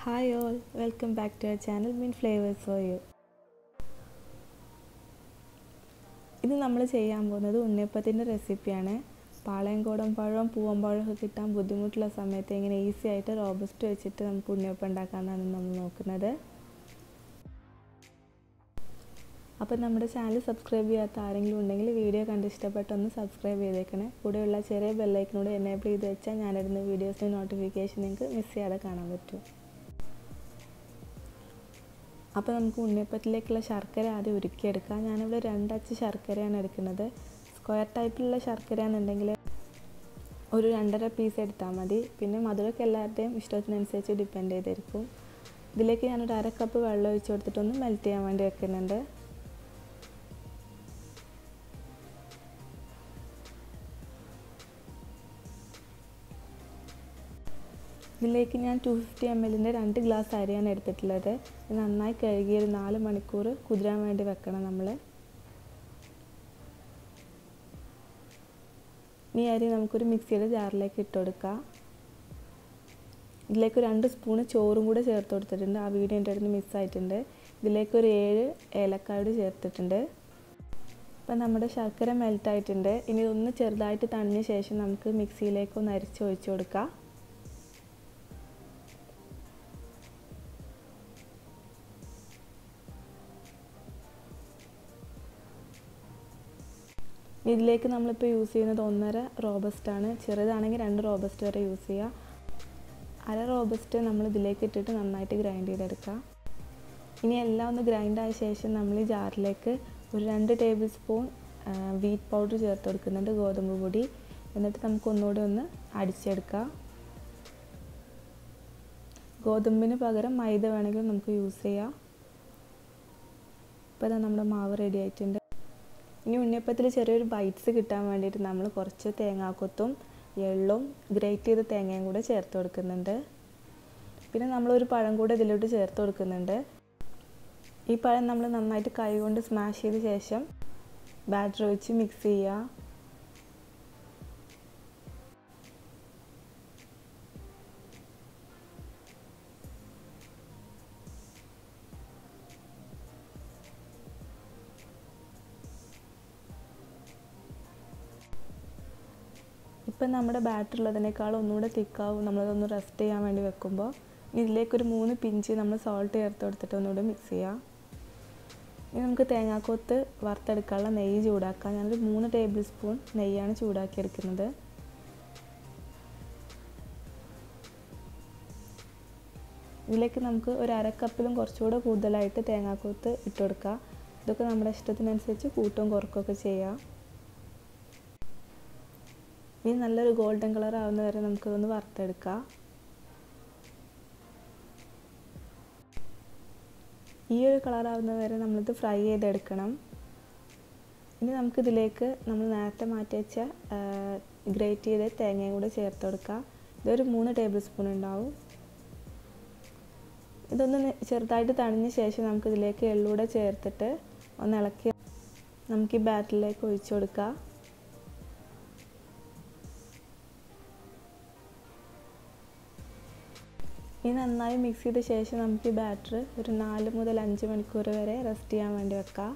Hi all, welcome back to our channel mintflavoursforyou. ഇന്ന് നമ്മൾ ചെയ്യാൻ പോകുന്നത് ഉണ്ണിയപ്പത്തിൻ്റെ റെസിപ്പിയാണ്. പാളയംകോടൻ പഴവും പൂവമ്പഴവും ഒക്കെ കിട്ടാൻ ബുദ്ധിമുട്ടുള്ള സമയത്ത് എങ്ങനെ ഈസി ആയിട്ട് റോബസ്റ്റ് വെച്ചിട്ട് നമുക്ക് ഉണ്ണിയപ്പം ഉണ്ടാക്കാനാണ് നമ്മൾ നോക്കുന്നത്. അപ്പോൾ നമ്മുടെ ചാനൽ സബ്സ്ക്രൈബ് ചെയ്യാത്ത ആരെങ്കിലും ഉണ്ടെങ്കിൽ വീഡിയോ കണ്ട് ഇഷ്ടപ്പെട്ടൊന്ന് സബ്സ്ക്രൈബ് ചെയ്തേക്കണേ. കൂടെയുള്ള ചെറിയ ബെല്ലൈക്കനോട് എനേബിൾ ചെയ്ത് വെച്ചാൽ ഞാനിടുന്ന വീഡിയോസിൻ്റെ നോട്ടിഫിക്കേഷൻ നിങ്ങൾക്ക് മിസ് ചെയ്യാതെ കാണാൻ പറ്റും. അപ്പോൾ നമുക്ക് ഉണ്ണിയപ്പത്തിലേക്കുള്ള ശർക്കര ആദ്യം ഉരുക്കിയെടുക്കാം. ഞാനിവിടെ 2 അച്ച് ശർക്കരയാണ് എടുക്കുന്നത്. സ്ക്വയർ ടൈപ്പിലുള്ള ശർക്കരയാണെന്നുണ്ടെങ്കിൽ ഒരു 2.5 പീസ് എടുത്താൽ മതി. പിന്നെ മധുരമൊക്കെ എല്ലാവരുടെയും ഇഷ്ടത്തിനനുസരിച്ച് ഡിപ്പെൻഡ് ചെയ്തിരിക്കും. ഇതിലേക്ക് ഞാനൊരു 1/2 കപ്പ് വെള്ളം ഒഴിച്ച് കൊടുത്തിട്ടൊന്ന് മെൽറ്റ് ചെയ്യാൻ വേണ്ടി വെക്കുന്നുണ്ട്. ഇതിലേക്ക് ഞാൻ 250 ml 2 ഗ്ലാസ് അരിയാണ് എടുത്തിട്ടുള്ളത്. ഇത് നന്നായി കഴുകി ഒരു 4 മണിക്കൂർ കുതിരാൻ വേണ്ടി വെക്കണം നമ്മൾ. ഈ അരി നമുക്കൊരു മിക്സിയുടെ ജാറിലേക്ക് ഇട്ട് കൊടുക്കാം. ഇതിലേക്ക് 2 സ്പൂൺ ചോറും കൂടെ ചേർത്ത് കൊടുത്തിട്ടുണ്ട്. ആ വീഡിയോ എൻ്റെ അടുത്ത് മിസ്സായിട്ടുണ്ട്. ഇതിലേക്ക് ഒരു 7 ഏലക്കായ ചേർത്തിട്ടുണ്ട്. അപ്പം നമ്മുടെ ശർക്കര മെൽറ്റായിട്ടുണ്ട്. ഇനി ഇതൊന്ന് ചെറുതായിട്ട് തണിഞ്ഞ ശേഷം നമുക്ക് മിക്സിയിലേക്ക് ഒന്ന് അരിച്ച് ഒഴിച്ച് കൊടുക്കാം. ഇതിലേക്ക് നമ്മളിപ്പോൾ യൂസ് ചെയ്യുന്നത് 1.5 റോബസ്റ്റാണ്. ചെറുതാണെങ്കിൽ 2 റോബസ്റ്റ് വരെ യൂസ് ചെയ്യുക. 1/2 റോബസ്റ്റ് നമ്മൾ ഇതിലേക്ക് ഇട്ടിട്ട് നന്നായിട്ട് ഗ്രൈൻഡ് ചെയ്തെടുക്കുക. ഇനി എല്ലാം ഒന്ന് ഗ്രൈൻഡായ ശേഷം നമ്മൾ ഈ ജാറിലേക്ക് ഒരു 2 ടേബിൾ സ്പൂൺ വീറ്റ് പൗഡർ ചേർത്ത് കൊടുക്കുന്നുണ്ട്, ഗോതമ്പ് പൊടി. എന്നിട്ട് നമുക്ക് ഒന്നുകൂടി ഒന്ന് അടിച്ചെടുക്കുക. ഗോതമ്പിന് പകരം മൈദ വേണമെങ്കിൽ നമുക്ക് യൂസ് ചെയ്യാം. ഇപ്പോൾ ഇതാ നമ്മുടെ മാവ് റെഡി ആയിട്ടുണ്ട്. ഇനി ഉണ്ണിയപ്പത്തിൽ ചെറിയൊരു ബൈറ്റ്സ് കിട്ടാൻ വേണ്ടിയിട്ട് നമ്മൾ കുറച്ച് തേങ്ങാക്കൊത്തും എള്ളും ഗ്രേറ്റ് ചെയ്ത തേങ്ങയും കൂടെ ചേർത്ത് കൊടുക്കുന്നുണ്ട്. പിന്നെ നമ്മളൊരു പഴം കൂടെ ഇതിലോട്ട് ചേർത്ത് കൊടുക്കുന്നുണ്ട്. ഈ പഴം നമ്മൾ നന്നായിട്ട് കൈ കൊണ്ട് സ്മാഷ് ചെയ്ത ശേഷം ബാറ്റർ ഒഴിച്ച് മിക്സ് ചെയ്യുക. ഇപ്പം നമ്മുടെ ബാറ്റർ ഉള്ളതിനേക്കാൾ ഒന്നുകൂടെ തിക്കാവും നമ്മളതൊന്ന് റെസ്റ്റ് ചെയ്യാൻ വേണ്ടി വെക്കുമ്പോൾ. ഇതിലേക്കൊരു 3 പിഞ്ച് നമ്മൾ സോൾട്ട് ചേർത്ത് കൊടുത്തിട്ട് ഒന്നുകൂടെ മിക്സ് ചെയ്യാം. ഇനി നമുക്ക് തേങ്ങാക്കൊത്ത് വറുത്തെടുക്കാനുള്ള നെയ്യ് ചൂടാക്കാം. ഞാനൊരു 3 ടേബിൾ സ്പൂൺ നെയ്യാണ് ചൂടാക്കിയെടുക്കുന്നത്. ഇതിലേക്ക് നമുക്ക് ഒരു 1/2 കപ്പിലും കുറച്ചുകൂടെ കൂടുതലായിട്ട് തേങ്ങാക്കൊത്ത് ഇട്ട് കൊടുക്കുക. ഇതൊക്കെ നമ്മുടെ ഇഷ്ടത്തിനനുസരിച്ച് കൂട്ടും കുറക്കുകയൊക്കെ ചെയ്യാം. ഇനി നല്ലൊരു ഗോൾഡൻ കളർ ആവുന്ന വരെ നമുക്കിതൊന്ന് വറുത്തെടുക്കാം. ഈ ഒരു കളർ ആവുന്ന വരെ നമ്മളിത് ഫ്രൈ ചെയ്തെടുക്കണം. ഇനി നമുക്കിതിലേക്ക് നമ്മൾ നേരത്തെ മാറ്റി വെച്ച ഗ്രേറ്റ് ചെയ്ത തേങ്ങയും കൂടെ ചേർത്ത് കൊടുക്കാം. ഇതൊരു 3 ടേബിൾ സ്പൂൺ ഉണ്ടാവും. ഇതൊന്ന് ചെറുതായിട്ട് തണിഞ്ഞ ശേഷം നമുക്കിതിലേക്ക് എള്ളൂടെ ചേർത്തിട്ട് ഒന്ന് ഇളക്കി നമുക്ക് ഈ ബാറ്ററിലേക്ക് ഒഴിച്ചു കൊടുക്കാം. ഈ നന്നായി മിക്സ് ചെയ്ത ശേഷം നമുക്ക് ഈ ബാറ്റർ ഒരു 4 മുതൽ 5 മണിക്കൂർ വരെ റെസ്റ്റ് ചെയ്യാൻ വേണ്ടി വെക്കാം.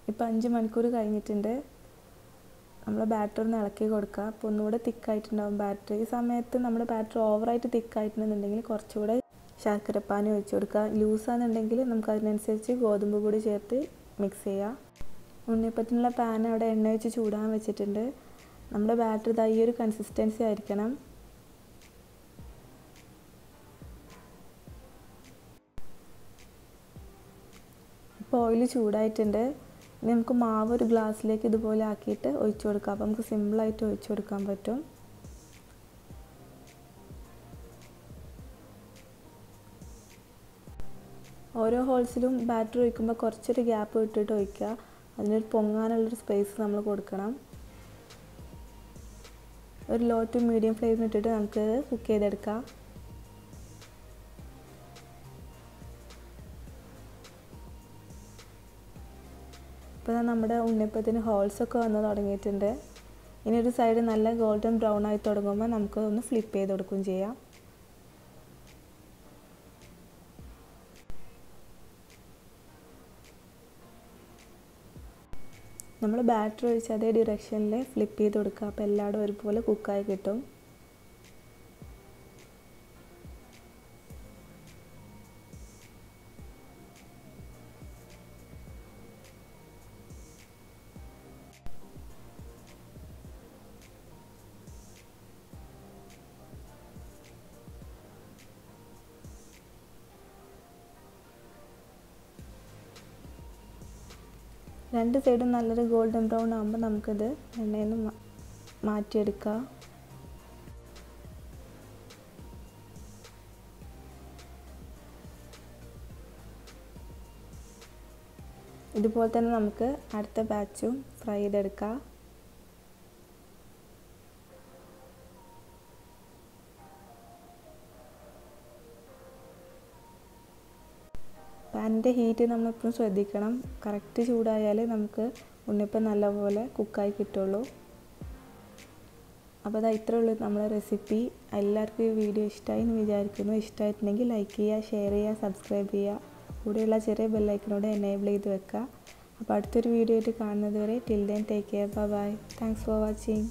ഇപ്പോൾ 5 മണിക്കൂർ കഴിഞ്ഞിട്ടുണ്ട്. നമ്മൾ ബാറ്റർ ഒന്ന് ഇളക്കി കൊടുക്കുക. അപ്പോൾ ഒന്നുകൂടെ തിക്കായിട്ടുണ്ടാകും ബാറ്റർ. ഈ സമയത്ത് നമ്മുടെ ബാറ്റർ ഓവറായിട്ട് തിക്കായിട്ടുണ്ടെന്നുണ്ടെങ്കിൽ കുറച്ചുകൂടെ ശർക്കരപ്പാനി ഒഴിച്ച് കൊടുക്കുക. ലൂസാണെന്നുണ്ടെങ്കിൽ നമുക്ക് അതിനനുസരിച്ച് ഗോതമ്പ് പൊടി ചേർത്ത് മിക്സ് ചെയ്യാം. ഉണ്ണിയപ്പത്തിനുള്ള പാൻ അവിടെ എണ്ണ ഒഴിച്ച് ചൂടാൻ വെച്ചിട്ടുണ്ട്. നമ്മുടെ ബാറ്റർ ഇതാ ഈ ഒരു കൺസിസ്റ്റൻസി ആയിരിക്കണം. ഇപ്പോൾ ഓയിൽ ചൂടായിട്ടുണ്ട്. ഇനി നമുക്ക് മാവ് ഒരു ഗ്ലാസ്സിലേക്ക് ഇതുപോലെ ആക്കിയിട്ട് ഒഴിച്ചു കൊടുക്കാം. അപ്പോൾ നമുക്ക് സിമ്പിളായിട്ട് ഒഴിച്ചു കൊടുക്കാൻ പറ്റും. ഓരോ ഹോൾസിലും ബാറ്റർ ഒഴിക്കുമ്പോൾ കുറച്ചൊരു ഗ്യാപ്പ് വിട്ടിട്ട് ഒഴിക്കുക. അതിനൊരു പൊങ്ങാനുള്ളൊരു സ്പേസ് നമ്മൾ കൊടുക്കണം. ഒരു ലോ ടു മീഡിയം ഫ്ലെയിമിൽ ഇട്ടിട്ട് നമുക്ക് കുക്ക് ചെയ്തെടുക്കാം. അപ്പോൾ നമ്മുടെ ഉണ്ണിയപ്പത്തിന് ഹോൾസൊക്കെ വന്ന് തുടങ്ങിയിട്ടുണ്ട്. ഇനി ഒരു സൈഡ് നല്ല ഗോൾഡൻ ബ്രൗൺ ആയി തുടങ്ങുമ്പോൾ നമുക്ക് ഒന്ന് ഫ്ലിപ്പ് ചെയ്ത് കൊടുക്കുകയും ചെയ്യാം. നമ്മൾ ബാറ്റർ ഒഴിച്ച് അതേ ഡിറക്ഷനിൽ ഫ്ലിപ്പ് ചെയ്ത് കൊടുക്കുക. അപ്പോൾ എല്ലായിടും ഒരുപോലെ കുക്കായി കിട്ടും. രണ്ട് സൈഡും നല്ലൊരു ഗോൾഡൻ ബ്രൗൺ ആകുമ്പോൾ നമുക്കിത് എണ്ണയിൽ നിന്ന് മാറ്റിയെടുക്കാം. ഇതുപോലെ തന്നെ നമുക്ക് അടുത്ത ബാച്ചും ഫ്രൈ ചെയ്തെടുക്കാം. പാനിൻ്റെ ഹീറ്റ് നമ്മളെപ്പോഴും ശ്രദ്ധിക്കണം. കറക്റ്റ് ചൂടായാൽ നമുക്ക് ഉണ്ണിയപ്പം നല്ലപോലെ കുക്കായി കിട്ടുള്ളൂ. അപ്പോൾ അത് ഇത്രയേ ഉള്ളൂ നമ്മുടെ റെസിപ്പി. എല്ലാവർക്കും ഈ വീഡിയോ ഇഷ്ടമായി എന്ന് വിചാരിക്കുന്നു. ഇഷ്ടമായിട്ടുണ്ടെങ്കിൽ ലൈക്ക് ചെയ്യുക, ഷെയർ ചെയ്യുക, സബ്സ്ക്രൈബ് ചെയ്യുക. കൂടെയുള്ള ചെറിയ ബെല്ലൈക്കനോട് എനേബിൾ ചെയ്ത് വെക്കുക. അപ്പോൾ അടുത്തൊരു വീഡിയോ ആയിട്ട് കാണുന്നത് വരെ till then take care, bye bye. Thanks for watching.